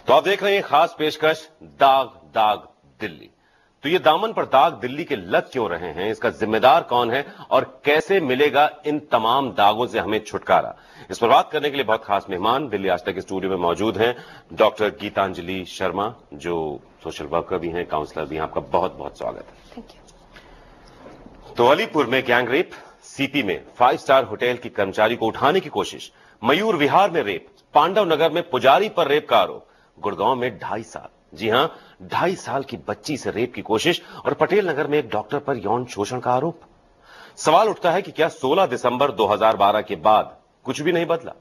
तो आप देख रहे हैं खास पेशकश दाग दाग दिल्ली। तो ये दामन पर दाग दिल्ली के लग क्यों रहे हैं, इसका जिम्मेदार कौन है और कैसे मिलेगा इन तमाम दागों से हमें छुटकारा, इस पर बात करने के लिए बहुत खास मेहमान दिल्ली आज तक के स्टूडियो में मौजूद हैं। डॉक्टर गीतांजलि शर्मा, जो सोशल वर्कर भी हैं, काउंसलर भी हैं। आपका बहुत बहुत स्वागत है। Thank you. तो अलीपुर में गैंग रेप, सीपी में 5 स्टार होटल की कर्मचारी को उठाने की कोशिश, मयूर विहार में रेप, पांडव नगर में पुजारी पर रेप का आरोप, गुड़गांव में 2.5 साल, जी हां 2.5 साल की बच्ची से रेप की कोशिश और पटेल नगर में एक डॉक्टर पर यौन शोषण का आरोप। सवाल उठता है कि क्या 16 दिसंबर 2012 के बाद कुछ भी नहीं बदला?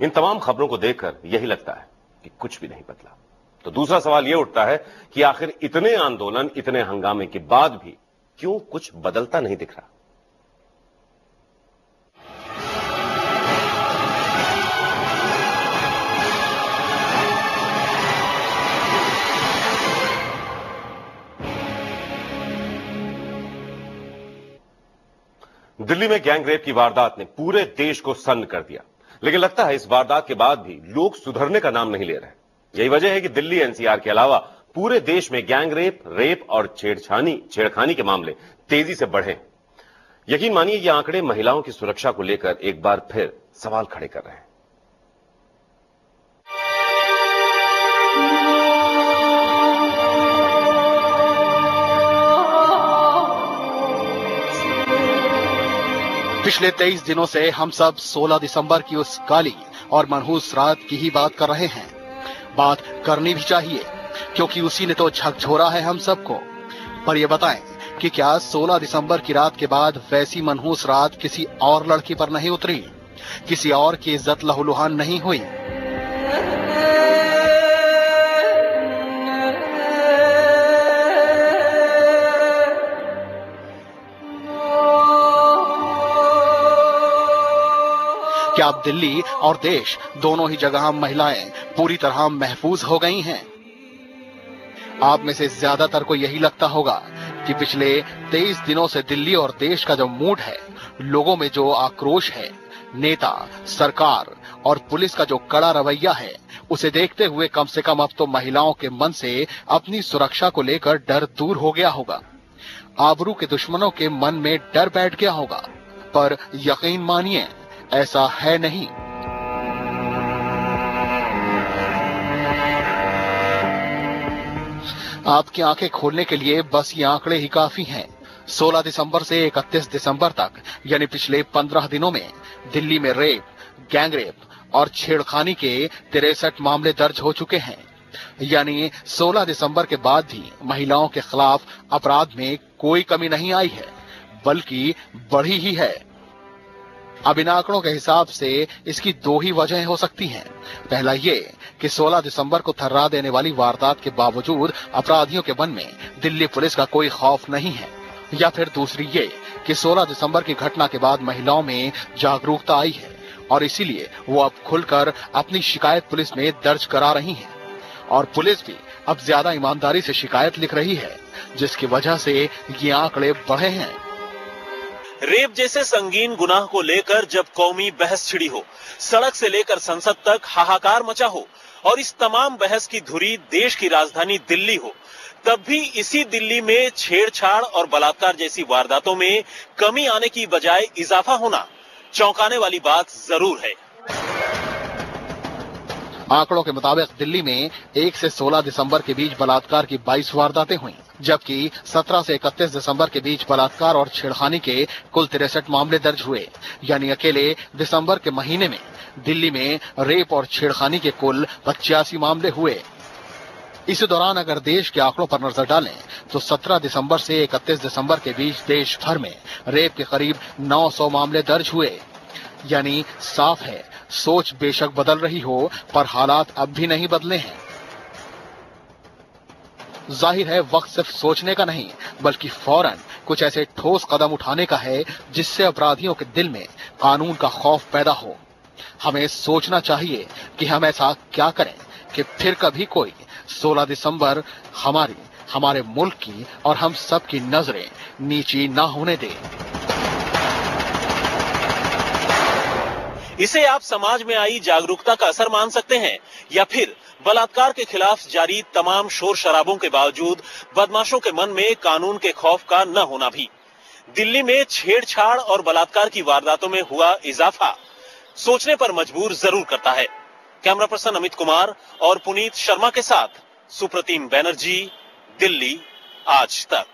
इन तमाम खबरों को देखकर यही लगता है कि कुछ भी नहीं बदला। तो दूसरा सवाल यह उठता है कि आखिर इतने आंदोलन, इतने हंगामे के बाद भी क्यों कुछ बदलता नहीं दिख रहा? दिल्ली में गैंग रेप की वारदात ने पूरे देश को सन्न कर दिया, लेकिन लगता है इस वारदात के बाद भी लोग सुधरने का नाम नहीं ले रहे। यही वजह है कि दिल्ली एनसीआर के अलावा पूरे देश में गैंग रेप और छेड़खानी के मामले तेजी से बढ़े। यकीन मानिए ये आंकड़े महिलाओं की सुरक्षा को लेकर एक बार फिर सवाल खड़े कर रहे हैं। पिछले 23 दिनों से हम सब 16 दिसंबर की उस काली और मनहूस रात की ही बात कर रहे हैं। बात करनी भी चाहिए, क्योंकि उसी ने तो झकझोरा है हम सबको। पर ये बताएं कि क्या 16 दिसंबर की रात के बाद वैसी मनहूस रात किसी और लड़की पर नहीं उतरी? किसी और की इज्जत लहूलुहान नहीं हुई? क्या अब दिल्ली और देश दोनों ही जगह महिलाएं पूरी तरह महफूज हो गई हैं? आप में से ज्यादातर को यही लगता होगा कि पिछले 23 दिनों से दिल्ली और देश का जो मूड है, लोगों में जो आक्रोश है, नेता, सरकार और पुलिस का जो कड़ा रवैया है, उसे देखते हुए कम से कम अब तो महिलाओं के मन से अपनी सुरक्षा को लेकर डर दूर हो गया होगा। आबरू के दुश्मनों के मन में डर बैठ गया होगा। पर यकीन मानिए, ऐसा है नहीं। आपकी आंखें खोलने के लिए बस ये आंकड़े ही काफी हैं। 16 दिसंबर से 31 दिसंबर तक, यानी पिछले 15 दिनों में दिल्ली में रेप, गैंग रेप और छेड़खानी के 63 मामले दर्ज हो चुके हैं। यानी 16 दिसंबर के बाद भी महिलाओं के खिलाफ अपराध में कोई कमी नहीं आई है, बल्कि बढ़ी ही है। अब इन आंकड़ों के हिसाब से इसकी 2 ही वजहें हो सकती हैं। पहला ये कि 16 दिसंबर को थर्रा देने वाली वारदात के बावजूद अपराधियों के मन में दिल्ली पुलिस का कोई खौफ नहीं है, या फिर दूसरी ये कि 16 दिसंबर की घटना के बाद महिलाओं में जागरूकता आई है और इसीलिए वो अब खुलकर अपनी शिकायत पुलिस में दर्ज करा रही हैं और पुलिस भी अब ज्यादा ईमानदारी से शिकायत लिख रही है, जिसकी वजह से ये आंकड़े बढ़े हैं। रेप जैसे संगीन गुनाह को लेकर जब कौमी बहस छिड़ी हो, सड़क से लेकर संसद तक हाहाकार मचा हो और इस तमाम बहस की धुरी देश की राजधानी दिल्ली हो, तब भी इसी दिल्ली में छेड़छाड़ और बलात्कार जैसी वारदातों में कमी आने की बजाय इजाफा होना चौंकाने वाली बात जरूर है। आंकड़ों के मुताबिक दिल्ली में 1 से 16 दिसंबर के बीच बलात्कार की 22 वारदातें हुई, जबकि 17 से 31 दिसंबर के बीच बलात्कार और छेड़खानी के कुल 63 मामले दर्ज हुए। यानी अकेले दिसंबर के महीने में दिल्ली में रेप और छेड़खानी के कुल 85 मामले हुए। इस दौरान अगर देश के आंकड़ों पर नजर डालें तो 17 दिसंबर से 31 दिसंबर के बीच देश भर में रेप के करीब 900 मामले दर्ज हुए। यानी साफ है, सोच बेशक बदल रही हो, पर हालात अब भी नहीं बदले हैं। जाहिर है वक्त सिर्फ सोचने का नहीं, बल्कि फौरन कुछ ऐसे ठोस कदम उठाने का है जिससे अपराधियों के दिल में कानून का खौफ पैदा हो। हमें सोचना चाहिए कि हम ऐसा क्या करें कि फिर कभी कोई 16 दिसंबर हमारे मुल्क की और हम सब की नजरें नीची ना होने दे। इसे आप समाज में आई जागरूकता का असर मान सकते हैं या फिर बलात्कार के खिलाफ जारी तमाम शोर शराबों के बावजूद बदमाशों के मन में कानून के खौफ का न होना भी। दिल्ली में छेड़छाड़ और बलात्कार की वारदातों में हुआ इजाफा सोचने पर मजबूर जरूर करता है। कैमरा पर्सन अमित कुमार और पुनीत शर्मा के साथ सुप्रतिम बैनर्जी, दिल्ली आज तक।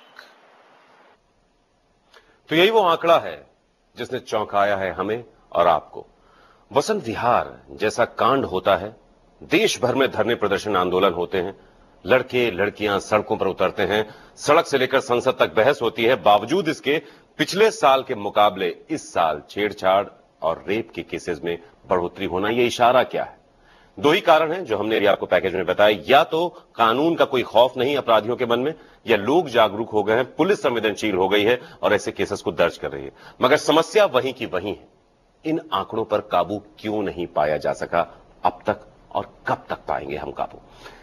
तो यही वो आंकड़ा है जिसने चौंकाया है हमें और आपको। वसंत विहार जैसा कांड होता है, देश भर में धरने प्रदर्शन आंदोलन होते हैं, लड़के लड़कियां सड़कों पर उतरते हैं, सड़क से लेकर संसद तक बहस होती है। बावजूद इसके पिछले साल के मुकाबले इस साल छेड़छाड़ और रेप के केसेस में बढ़ोतरी होना, यह इशारा क्या है? दो ही कारण हैं जो हमने अभी आपको पैकेज में बताया। या तो कानून का कोई खौफ नहीं अपराधियों के मन में, या लोग जागरूक हो गए हैं, पुलिस संवेदनशील हो गई है और ऐसे केसेस को दर्ज कर रही है। मगर समस्या वहीं की वहीं है। इन आंकड़ों पर काबू क्यों नहीं पाया जा सका अब तक, और कब तक पाएंगे हम काबू?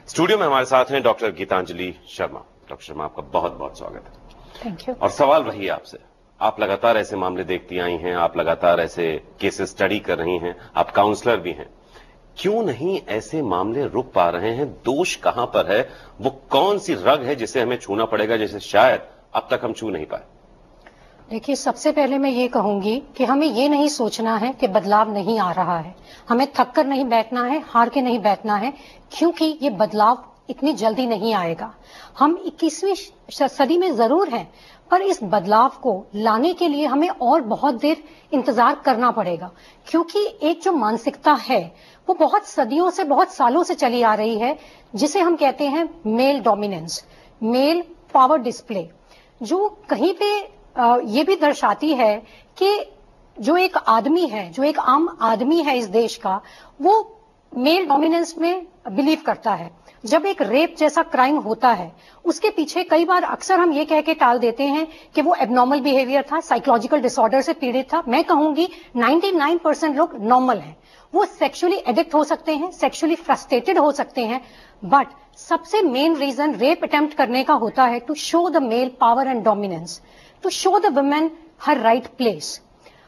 स्टूडियो में हमारे साथ हैं डॉक्टर गीतांजलि शर्मा। डॉक्टर शर्मा, आपका बहुत बहुत स्वागत है। Thank you. और सवाल वही है आपसे, आप लगातार ऐसे मामले देखती आई हैं, आप लगातार ऐसे केसेस स्टडी कर रही हैं, आप काउंसलर भी हैं। क्यों नहीं ऐसे मामले रुक पा रहे हैं? दोष कहां पर है? वो कौन सी रग है जिसे हमें छूना पड़ेगा, जिसे शायद अब तक हम छू नहीं पाए? देखिए, सबसे पहले मैं ये कहूंगी कि हमें ये नहीं सोचना है कि बदलाव नहीं आ रहा है। हमें थक कर नहीं बैठना है, हार के नहीं बैठना है, क्योंकि ये बदलाव इतनी जल्दी नहीं आएगा। हम 21वीं सदी में जरूर हैं, पर इस बदलाव को लाने के लिए हमें और बहुत देर इंतजार करना पड़ेगा। क्योंकि एक जो मानसिकता है वो बहुत सदियों से, बहुत सालों से चली आ रही है, जिसे हम कहते हैं male dominance, male power display, जो कहीं पे ये भी दर्शाती है कि जो एक आदमी है, जो एक आम आदमी है इस देश का, वो मेल डोमिनेंस में बिलीव करता है। जब एक रेप जैसा क्राइम होता है, उसके पीछे कई बार अक्सर हम ये कह के टाल देते हैं कि वो एबनॉर्मल बिहेवियर था, साइकोलॉजिकल डिसऑर्डर से पीड़ित था। मैं कहूंगी 99% लोग नॉर्मल हैं। वो सेक्सुअली एडिक्ट हो सकते हैं, सेक्सुअली फ्रस्ट्रेटेड हो सकते हैं, बट सबसे मेन रीजन रेप अटेम्प्ट करने का होता है to show the male power and dominance, to show the women her right place.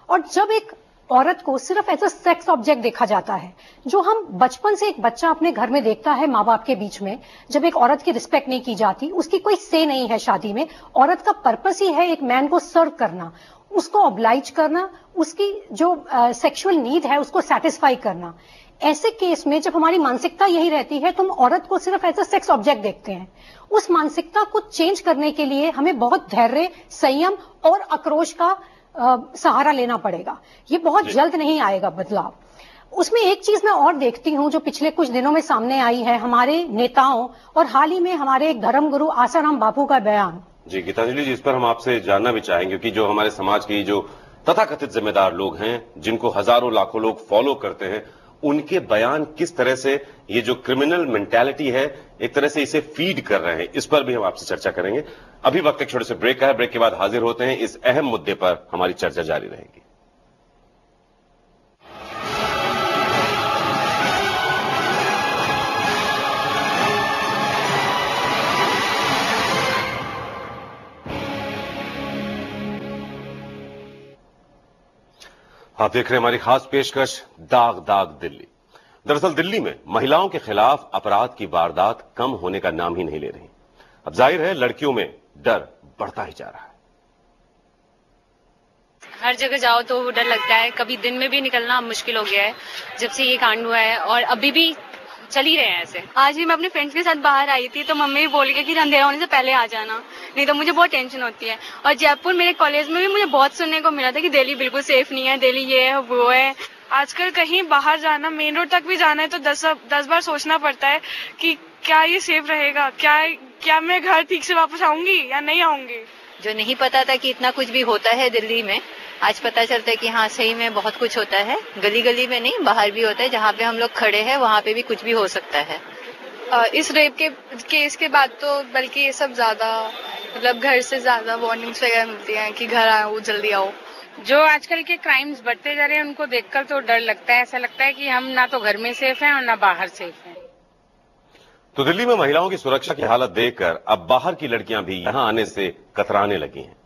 और जब एक औरत को सिर्फ एज अ सेक्स ऑब्जेक्ट देखा जाता है, जो हम बचपन से एक बच्चा अपने घर में देखता है माँ बाप के बीच में, जब एक औरत की रिस्पेक्ट नहीं की जाती, उसकी कोई से नहीं है शादी में, औरत का पर्पस ही है एक मैन को सर्व करना, उसको ऑब्लाइज करना, उसकी जो सेक्सुअल नीड है उसको सेटिस्फाई करना। ऐसे केस में जब हमारी मानसिकता यही रहती है, तुम औरत को सिर्फ एज अ सेक्स ऑब्जेक्ट देखते हैं, उस मानसिकता को चेंज करने के लिए हमें बहुत धैर्य, संयम और आक्रोश का सहारा लेना पड़ेगा। ये बहुत जल्द नहीं आएगा बदलाव। उसमें एक चीज मैं और देखती हूं जो पिछले कुछ दिनों में सामने आई है, हमारे नेताओं और हाल ही में हमारे एक धर्मगुरु आसाराम बापू का बयान। जी गीतांजलि जी, इस पर हम आपसे जानना भी चाहेंगे, क्योंकि जो हमारे समाज के जो तथाकथित जिम्मेदार लोग हैं, जिनको हजारों लाखों लोग फॉलो करते हैं, उनके बयान किस तरह से ये जो क्रिमिनल मेंटालिटी है एक तरह से इसे फीड कर रहे हैं, इस पर भी हम आपसे चर्चा करेंगे। अभी वक्त एक छोटे से ब्रेक का है, ब्रेक के बाद हाजिर होते हैं। इस अहम मुद्दे पर हमारी चर्चा जारी रहेगी। आप देख रहे हैं हमारी खास पेशकश दाग दाग दिल्ली। दरअसल दिल्ली में महिलाओं के खिलाफ अपराध की वारदात कम होने का नाम ही नहीं ले रही। अब जाहिर है लड़कियों में डर बढ़ता ही जा रहा है। हर जगह जाओ तो डर लगता है, कभी दिन में भी निकलना मुश्किल हो गया है जब से ये कांड हुआ है, और अभी भी चल ही रहे हैं ऐसे। आज भी मैं अपने फ्रेंड्स के साथ बाहर आई थी तो मम्मी भी बोल गई कि अंधेरा होने से पहले आ जाना, नहीं तो मुझे बहुत टेंशन होती है। और जयपुर मेरे कॉलेज में भी मुझे बहुत सुनने को मिला था कि दिल्ली बिल्कुल सेफ नहीं है, दिल्ली ये है वो है। आजकल कहीं बाहर जाना, मेन रोड तक भी जाना है तो 10 बार सोचना पड़ता है कि क्या ये सेफ रहेगा, क्या मैं घर ठीक से वापस आऊंगी या नहीं आऊंगी। जो नहीं पता था कि इतना कुछ भी होता है दिल्ली में, आज पता चलता है कि हाँ सही में बहुत कुछ होता है। गली गली में नहीं, बाहर भी होता है, जहाँ पे हम लोग खड़े हैं वहाँ पे भी कुछ भी हो सकता है। इस रेप के केस के बाद तो बल्कि ये सब ज्यादा, मतलब घर से ज्यादा वार्निंग्स वगैरह मिलती हैं कि घर आओ, जल्दी आओ। जो आजकल के क्राइम्स बढ़ते जा रहे हैं उनको देखकर तो डर लगता है। ऐसा लगता है कि हम ना तो घर में सेफ हैं और ना बाहर सेफ हैं। तो दिल्ली में महिलाओं की सुरक्षा की हालत देखकर अब बाहर की लड़कियां भी यहां आने से कतराने लगी हैं।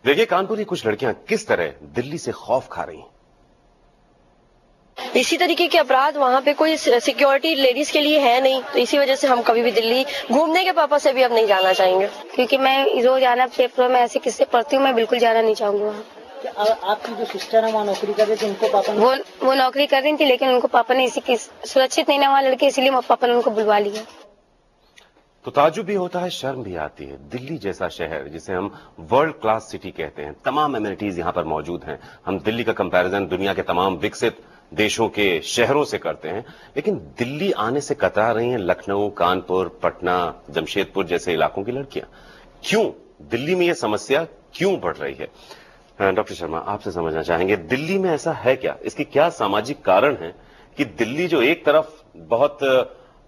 देखिए कानपुर की कुछ लड़कियां किस तरह दिल्ली से खौफ खा रही हैं। इसी तरीके के अपराध वहाँ पे कोई सिक्योरिटी लेडीज के लिए है नहीं, तो इसी वजह से हम कभी भी दिल्ली घूमने के पर्पज से भी अब नहीं जाना चाहेंगे, क्योंकि मैं रोजाना पेपरों में ऐसे किस्से पढ़ती हूँ, मैं बिल्कुल जाना नहीं चाहूंगा। आपकी जो सिस्टर है वहाँ नौकरी कर रही थी, उनको पापा ने वो नौकरी कर रही थी, लेकिन उनको पापा ने इसी की सुरक्षित नहीं ना वहाँ लड़के, इसलिए पापा ने उनको बुलवा लिया। तो ताज्जुब भी होता है, शर्म भी आती है। दिल्ली जैसा शहर जिसे हम वर्ल्ड क्लास सिटी कहते हैं, तमाम एमिनिटीज यहां पर मौजूद हैं। हम दिल्ली का कंपैरिजन दुनिया के तमाम विकसित देशों के शहरों से करते हैं, लेकिन दिल्ली आने से कतरा रही हैं लखनऊ, कानपुर, पटना, जमशेदपुर जैसे इलाकों की लड़कियां। क्यों दिल्ली में यह समस्या क्यों बढ़ रही है? डॉक्टर शर्मा, आपसे समझना चाहेंगे, दिल्ली में ऐसा है क्या? इसके क्या सामाजिक कारण है कि दिल्ली जो एक तरफ बहुत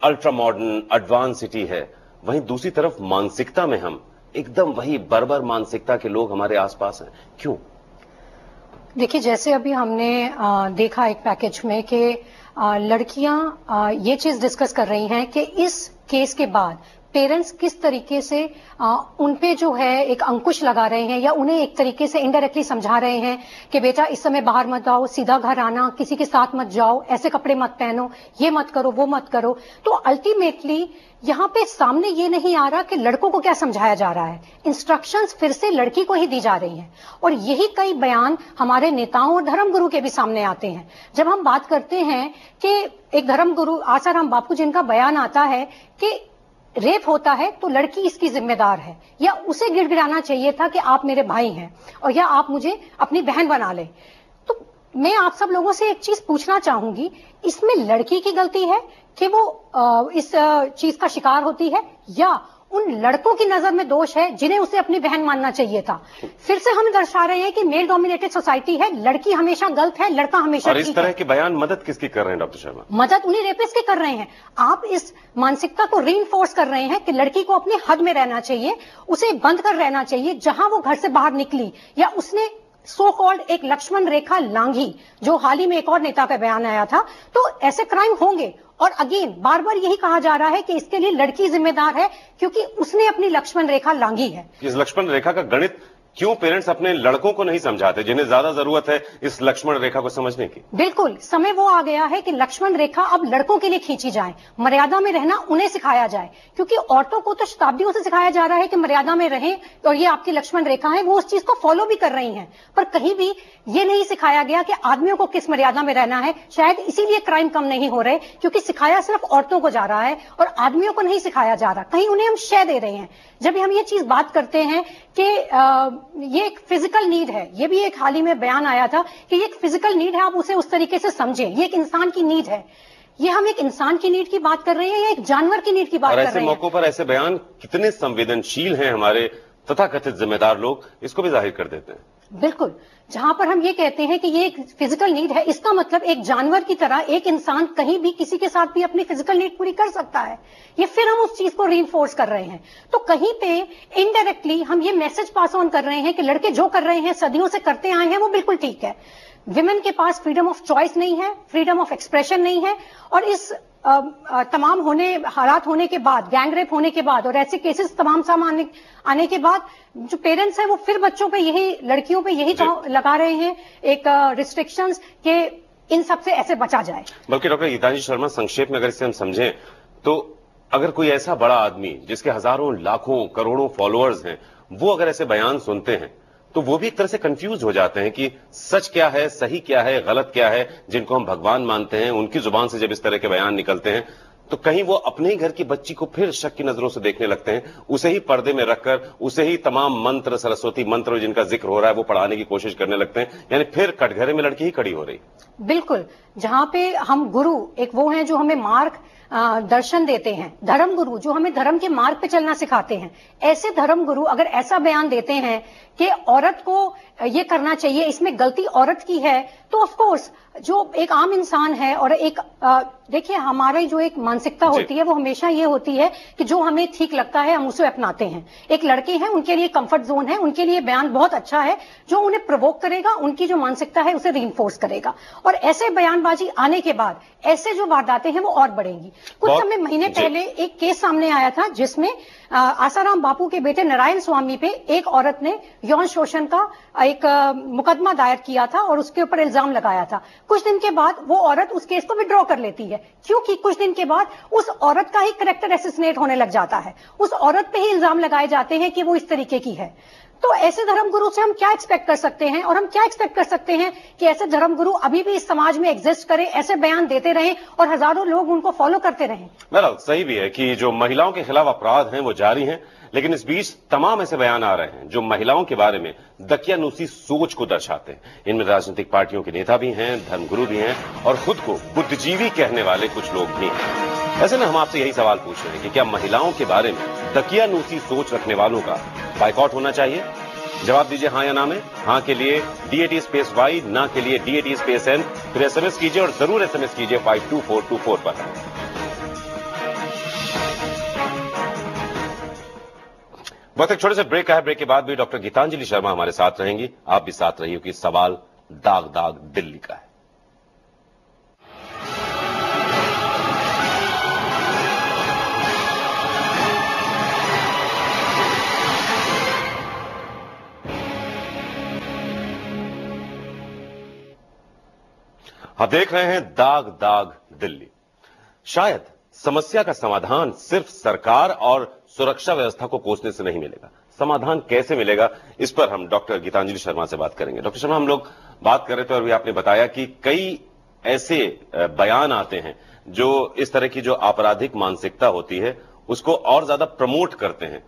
अल्ट्रा मॉडर्न एडवांस सिटी है, वहीं दूसरी तरफ मानसिकता में हम एकदम वही बर्बर मानसिकता के लोग हमारे आसपास हैं? क्यों? देखिए, जैसे अभी हमने देखा एक पैकेज में कि लड़कियां ये चीज डिस्कस कर रही हैं कि इस केस के बाद पेरेंट्स किस तरीके से उन पे जो है एक अंकुश लगा रहे हैं, या उन्हें एक तरीके से इनडायरेक्टली समझा रहे हैं कि बेटा इस समय बाहर मत आओ, सीधा घर आना, किसी के साथ मत जाओ, ऐसे कपड़े मत पहनो, ये मत करो, वो मत करो। तो अल्टीमेटली यहाँ पे सामने ये नहीं आ रहा कि लड़कों को क्या समझाया जा रहा है, इंस्ट्रक्शंस फिर से लड़की को ही दी जा रही हैं। और यही कई बयान हमारे नेताओं और धर्मगुरु के भी सामने आते हैं। जब हम बात करते हैं कि एक धर्मगुरु आसाराम बापू जिनका बयान आता है कि रेप होता है तो लड़की इसकी जिम्मेदार है, या उसे गिड़गिड़ाना चाहिए था कि आप मेरे भाई हैं और या आप मुझे अपनी बहन बना ले। तो मैं आप सब लोगों से एक चीज पूछना चाहूंगी, इसमें लड़की की गलती है कि वो इस चीज का शिकार होती है, या उन लड़कों की नजर में दोष है जिन्हें उसे अपनी बहन मानना चाहिए था? फिर से हम दर्शा रहे हैं कि मेल डोमिनेटेड सोसाइटी है, लड़की हमेशा गलत है, लड़का हमेशा ठीक है। और इस तरह के बयान मदद किसकी कर रहे हैं डॉक्टर शर्मा? मदद उन्हीं रेपिस्ट की कर रहे हैं। आप इस मानसिकता को रीइंफोर्स कर रहे हैं कि लड़की को अपने हद में रहना चाहिए, उसे बंद कर रहना चाहिए। जहां वो घर से बाहर निकली या उसने सो कॉल्ड एक लक्ष्मण रेखा लांघी, जो हाल ही में एक और नेता का बयान आया था, तो ऐसे क्राइम होंगे। और अगेन बार बार यही कहा जा रहा है कि इसके लिए लड़की जिम्मेदार है क्योंकि उसने अपनी लक्ष्मण रेखा लांघी है। इस लक्ष्मण रेखा का गणित क्यों पेरेंट्स अपने लड़कों को नहीं समझाते, जिन्हें ज्यादा जरूरत है इस लक्ष्मण रेखा को समझने की? बिल्कुल, समय वो आ गया है कि लक्ष्मण रेखा अब लड़कों के लिए खींची जाए, मर्यादा में रहना उन्हें सिखाया जाए। क्योंकि औरतों को तो शताब्दियों से सिखाया जा रहा है कि मर्यादा में रहें और ये आपकी लक्ष्मण रेखा है, वो उस चीज को फॉलो भी कर रही हैं, पर कहीं भी ये नहीं सिखाया गया कि आदमियों को किस मर्यादा में रहना है। शायद इसीलिए क्राइम कम नहीं हो रहे, क्योंकि सिखाया सिर्फ औरतों को जा रहा है और आदमियों को नहीं सिखाया जा रहा। कहीं उन्हें हम शय दे रहे हैं। जब हम ये चीज बात करते हैं कि ये एक फिजिकल नीड है, ये भी एक हाल ही में बयान आया था कि ये एक फिजिकल नीड है, आप उसे उस तरीके से समझें, ये एक इंसान की नीड है। ये हम एक इंसान की नीड की बात कर रहे हैं या एक जानवर की नीड की बात कर रहे हैं? और ऐसे मौकों पर ऐसे बयान कितने संवेदनशील हैं हमारे तथाकथित जिम्मेदार लोग, इसको भी जाहिर कर देते हैं। बिल्कुल, जहां पर हम ये कहते हैं कि ये एक फिजिकल नीड है, इसका मतलब एक जानवर की तरह एक इंसान कहीं भी किसी के साथ भी अपनी फिजिकल नीड पूरी कर सकता है। ये फिर हम उस चीज को रीइंफोर्स कर रहे हैं। तो कहीं पे इनडायरेक्टली हम ये मैसेज पास ऑन कर रहे हैं कि लड़के जो कर रहे हैं, सदियों से करते आए हैं, वो बिल्कुल ठीक है। विमेन के पास फ्रीडम ऑफ चॉइस नहीं है, फ्रीडम ऑफ एक्सप्रेशन नहीं है। और इस तमाम हालात होने के बाद, गैंग रेप होने के बाद और ऐसे केसेस तमाम सामने आने के बाद जो पेरेंट्स हैं वो फिर बच्चों पे यही, लड़कियों पे यही लगा रहे हैं एक रिस्ट्रिक्शंस के इन सब से ऐसे बचा जाए। बल्कि डॉक्टर गीतांजलि शर्मा, संक्षेप में अगर इसे हम समझें तो अगर कोई ऐसा बड़ा आदमी जिसके हजारों लाखों करोड़ों फॉलोअर्स हैं, वो अगर ऐसे बयान सुनते हैं तो वो भी एक तरह से कंफ्यूज हो जाते हैं कि सच क्या है, सही क्या है, गलत क्या है। जिनको हम भगवान मानते हैं उनकी जुबान से जब इस तरह के बयान निकलते हैं तो कहीं वो अपने ही घर की बच्ची को फिर शक की नजरों से देखने लगते हैं, उसे ही पर्दे में रखकर उसे ही तमाम मंत्र, सरस्वती मंत्र जिनका जिक्र हो रहा है वो पढ़ाने की कोशिश करने लगते हैं। यानी फिर कटघरे में लड़की ही खड़ी हो रही। बिल्कुल, जहां पे हम गुरु एक वो हैं जो हमें मार्ग दर्शन देते हैं, धर्म गुरु जो हमें धर्म के मार्ग पे चलना सिखाते हैं, ऐसे धर्म गुरु अगर ऐसा बयान देते हैं कि औरत को ये करना चाहिए, इसमें गलती औरत की है, तो ऑफ कोर्स जो एक आम इंसान है और एक देखिए हमारी जो एक मानसिकता होती है वो हमेशा ये होती है कि जो हमें ठीक लगता है हम उसे अपनाते हैं। एक लड़के हैं, उनके लिए कंफर्ट जोन है, उनके लिए बयान बहुत अच्छा है, जो उन्हें प्रोवोक करेगा, उनकी जो मानसिकता है उसे रीइंफोर्स करेगा। और ऐसे बयानबाजी आने के बाद ऐसे जो वारदातें हैं वो और बढ़ेंगी। कुछ समय महीने पहले एक केस सामने आया था जिसमें आसाराम बापू के बेटे नारायण स्वामी पे एक औरत ने यौन शोषण का एक मुकदमा दायर किया था और उसके ऊपर इल्जाम लगाया था। कुछ दिन के बाद वो औरत उस केस को विड्रॉ कर लेती है, क्योंकि कुछ दिन के बाद उस औरत का ही कैरेक्टर असैसिनेट होने लग जाता है, उस औरत पे ही इल्जाम लगाए जाते हैं कि वो इस तरीके की है। तो ऐसे धर्मगुरु से हम क्या एक्सपेक्ट कर सकते हैं, और हम क्या एक्सपेक्ट कर सकते हैं कि ऐसे धर्मगुरु अभी भी इस समाज में एग्जिस्ट करें, ऐसे बयान देते रहें और हजारों लोग उनको फॉलो करते रहें। बहरहाल सही भी है कि जो महिलाओं के खिलाफ अपराध हैं वो जारी हैं, लेकिन इस बीच तमाम ऐसे बयान आ रहे हैं जो महिलाओं के बारे में दकियानूसी सोच को दर्शाते हैं। इनमें राजनीतिक पार्टियों के नेता भी हैं, धर्मगुरु भी हैं और खुद को बुद्धिजीवी कहने वाले कुछ लोग भी हैं। ऐसे में हम आपसे यही सवाल पूछ रहे हैं कि क्या महिलाओं के बारे में दकियानूसी सोच रखने वालों का बाइकआउट होना चाहिए? जवाब दीजिए हां या ना में। हां के लिए DAT स्पेस Y, ना के लिए DAT स्पेस N। फिर SMS कीजिए और जरूर SMS कीजिए 52424 पर। वक्त एक छोटे से ब्रेक का है। ब्रेक के बाद भी डॉक्टर गीतांजलि शर्मा हमारे साथ रहेंगी। आप भी साथ रहिए कि सवाल दाग दाग दिल्ली का है। आप देख रहे हैं दाग दाग दिल्ली। शायद समस्या का समाधान सिर्फ सरकार और सुरक्षा व्यवस्था को कोसने से नहीं मिलेगा। समाधान कैसे मिलेगा, इस पर हम डॉक्टर गीतांजलि शर्मा से बात करेंगे। डॉक्टर शर्मा, हम लोग बात कर रहे थे और भी आपने बताया कि कई ऐसे बयान आते हैं जो इस तरह की जो आपराधिक मानसिकता होती है उसको और ज्यादा प्रमोट करते हैं।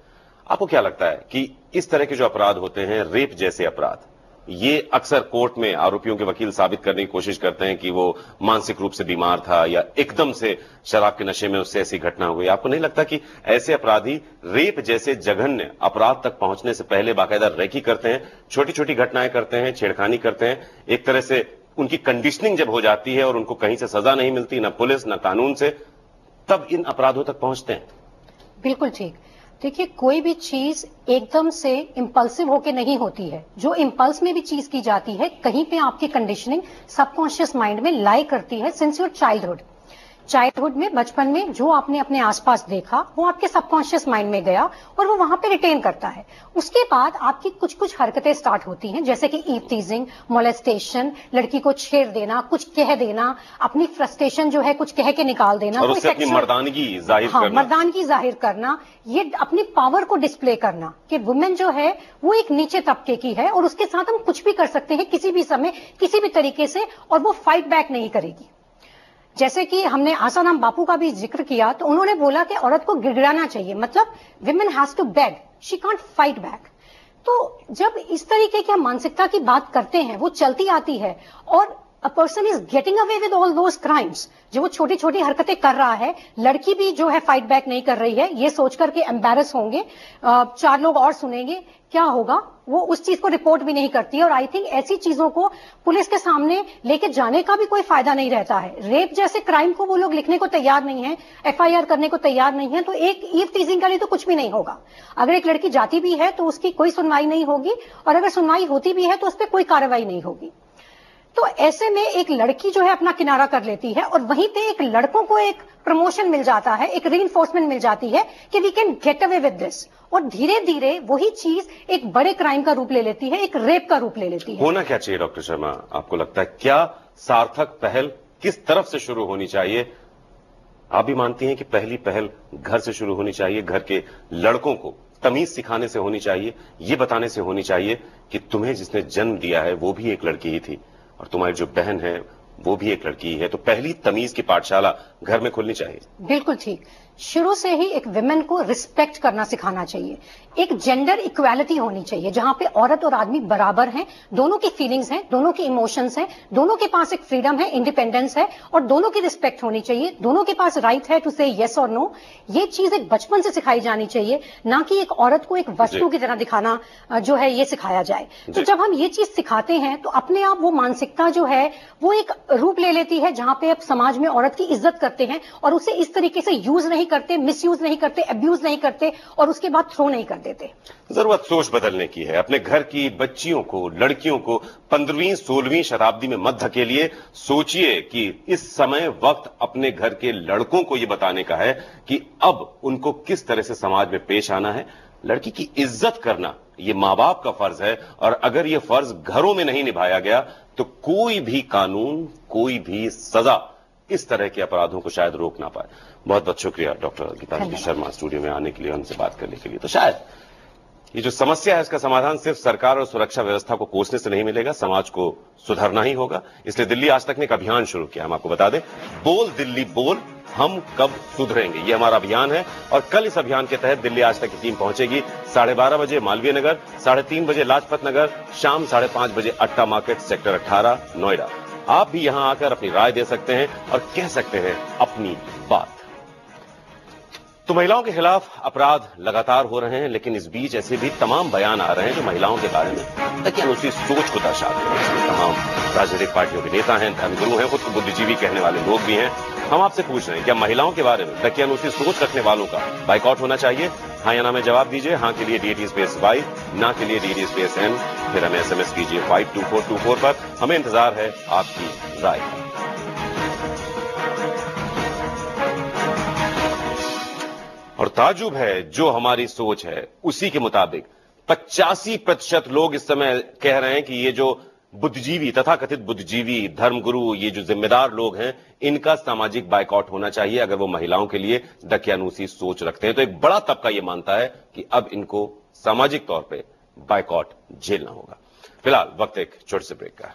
आपको क्या लगता है कि इस तरह के जो अपराध होते हैं, रेप जैसे अपराध, ये अक्सर कोर्ट में आरोपियों के वकील साबित करने की कोशिश करते हैं कि वो मानसिक रूप से बीमार था या एकदम से शराब के नशे में उससे ऐसी घटना हुई? आपको नहीं लगता कि ऐसे अपराधी रेप जैसे जघन्य अपराध तक पहुंचने से पहले बाकायदा रेकी करते हैं, छोटी छोटी घटनाएं करते हैं, छेड़खानी करते हैं, एक तरह से उनकी कंडीशनिंग जब हो जाती है और उनको कहीं से सजा नहीं मिलती, ना पुलिस ना कानून से, तब इन अपराधों तक पहुंचते हैं? बिल्कुल ठीक। देखिए, कोई भी चीज एकदम से इंपल्सिव होके नहीं होती है। जो इंपल्स में भी चीज की जाती है, कहीं पे आपकी कंडीशनिंग सबकॉन्शियस माइंड में लाई करती है सिंस योर चाइल्डहुड में, बचपन में जो आपने अपने आसपास देखा वो आपके सबकॉन्शियस माइंड में गया और वो वहां पे रिटेन करता है। उसके बाद आपकी कुछ कुछ हरकतें स्टार्ट होती हैं, जैसे कि ईव टीजिंग, मोलेस्टेशन, लड़की को छेड़ देना, कुछ कह देना, अपनी फ्रस्ट्रेशन जो है कुछ कह के निकाल देना, और उससे अपनी मर्दानगी जाहिर करना। मर्दानगी जाहिर करना, ये अपनी पावर को डिस्प्ले करना कि वुमेन जो है वो एक नीचे तबके की है और उसके साथ हम कुछ भी कर सकते हैं किसी भी समय, किसी भी तरीके से, और वो फाइट बैक नहीं करेगी। जैसे कि हमने आसाराम बापू का भी जिक्र किया, तो उन्होंने बोला कि औरत को गिड़गिड़ाना चाहिए, मतलब women has to beg, she can't fight back. तो जब इस तरीके की हम मानसिकता की बात करते हैं, वो चलती आती है और a person is getting away with all those crimes, जो वो छोटी छोटी हरकतें कर रहा है, लड़की भी जो है फाइट बैक नहीं कर रही है, ये सोच करके एम्बैरस होंगे, 4 लोग और सुनेंगे, क्या होगा, वो उस चीज को रिपोर्ट भी नहीं करती है। और आई थिंक ऐसी चीजों को पुलिस के सामने लेके जाने का भी कोई फायदा नहीं रहता है। रेप जैसे क्राइम को वो लोग लिखने को तैयार नहीं है, FIR करने को तैयार नहीं है, तो एक ईव टीजिंग के लिए तो कुछ भी नहीं होगा। अगर एक लड़की जाती भी है तो उसकी कोई सुनवाई नहीं होगी, और अगर सुनवाई होती भी है तो उस पर कोई कार्रवाई नहीं होगी। तो ऐसे में एक लड़की जो है अपना किनारा कर लेती है, और वहीं पे एक लड़कों को एक प्रमोशन मिल जाता है, एक रीइंफोर्समेंट मिल जाती है कि we can get away with this, और धीरे धीरे वही चीज एक बड़े क्राइम का रूप ले लेती है, एक रेप का रूप ले लेती है। होना क्या चाहिए डॉक्टर शर्मा, आपको लगता है? क्या सार्थक पहल किस तरफ से शुरू होनी चाहिए? आप भी मानती हैं कि पहली पहल घर से शुरू होनी चाहिए, घर के लड़कों को तमीज सिखाने से होनी चाहिए, ये बताने से होनी चाहिए कि तुम्हें जिसने जन्म दिया है वो भी एक लड़की ही थी और तुम्हारी जो बहन है वो भी एक लड़की है, तो पहली तमीज की पाठशाला घर में खुलनी चाहिए। बिल्कुल ठीक। शुरू से ही एक विमेन को रिस्पेक्ट करना सिखाना चाहिए, एक जेंडर इक्वालिटी होनी चाहिए जहां पे औरत और आदमी बराबर हैं, दोनों की फीलिंग्स हैं, दोनों की इमोशंस हैं, दोनों के पास एक फ्रीडम है, इंडिपेंडेंस है, और दोनों की रिस्पेक्ट होनी चाहिए, दोनों के पास राइट है टू से यस और नो। ये चीज एक बचपन से सिखाई जानी चाहिए, ना कि एक औरत को एक वस्तु की तरह दिखाना जो है ये सिखाया जाए। तो जब हम ये चीज सिखाते हैं तो अपने आप वो मानसिकता जो है वो एक रूप ले लेती है जहां पे अब समाज में औरत की इज्जत करते हैं और उसे इस तरीके से यूज नहीं करते, मिसयूज नहीं करते, अब्यूज नहीं करते और उसके बाद थ्रो नहीं कर देते। जरूरत सोच बदलने की है। अपने घर की बच्चियों को, लड़कियों को 15वीं 16वीं शताब्दी में मत धकेलिए। सोचिए कि इस समय वक्त अपने घर के लड़कों को यह बताने का है कि अब उनको किस तरह से समाज में पेश आना है, लड़की की इज्जत करना ये मां बाप का फर्ज है, और अगर ये फर्ज घरों में नहीं निभाया गया तो कोई भी कानून, कोई भी सजा इस तरह के अपराधों को शायद रोक ना पाए। बहुत बहुत शुक्रिया डॉक्टर गीतांजलि शर्मा स्टूडियो में आने के लिए, उनसे बात करने के लिए। तो शायद ये जो समस्या है इसका समाधान सिर्फ सरकार और सुरक्षा व्यवस्था को कोसने से नहीं मिलेगा, समाज को सुधरना ही होगा। इसलिए दिल्ली आज तक ने एक अभियान शुरू किया। हम आपको बता दें, बोल दिल्ली बोल, हम कब सुधरेंगे, ये हमारा अभियान है। और कल इस अभियान के तहत दिल्ली आज तक की टीम पहुंचेगी 12:30 बजे मालवीय नगर, 3:30 बजे लाजपत नगर, शाम 5:30 बजे अट्टा मार्केट सेक्टर 18 नोएडा। आप भी यहां आकर अपनी राय दे सकते हैं और कह सकते हैं अपनी बात। तो महिलाओं के खिलाफ अपराध लगातार हो रहे हैं, लेकिन इस बीच ऐसे भी तमाम बयान आ रहे हैं जो महिलाओं के बारे में दकियानूसी सोच को दर्शाते हैं। इसमें तमाम राजनीतिक पार्टियों के नेता हैं, धर्मगुरु हैं, खुद को बुद्धिजीवी कहने वाले लोग भी हैं। हम आपसे पूछ रहे हैं, क्या महिलाओं के बारे में दकियानूसी सोच रखने वालों का बाइकआउट होना चाहिए? हाँ या ना में जवाब दीजिए। हाँ के लिए DT_Y, ना के लिए DT_N, फिर हमें SMS कीजिए 52424 पर। हमें इंतजार है आपकी राय का। और ताजुब है, जो हमारी सोच है उसी के मुताबिक 85% लोग इस समय कह रहे हैं कि ये जो बुद्धिजीवी, तथाकथित बुद्धिजीवी, धर्मगुरु, ये जो जिम्मेदार लोग हैं, इनका सामाजिक बाइकआउट होना चाहिए अगर वो महिलाओं के लिए दकियानूसी सोच रखते हैं। तो एक बड़ा तबका ये मानता है कि अब इनको सामाजिक तौर पे बाइकआउट झेलना होगा। फिलहाल वक्त एक छोटे से ब्रेक का है।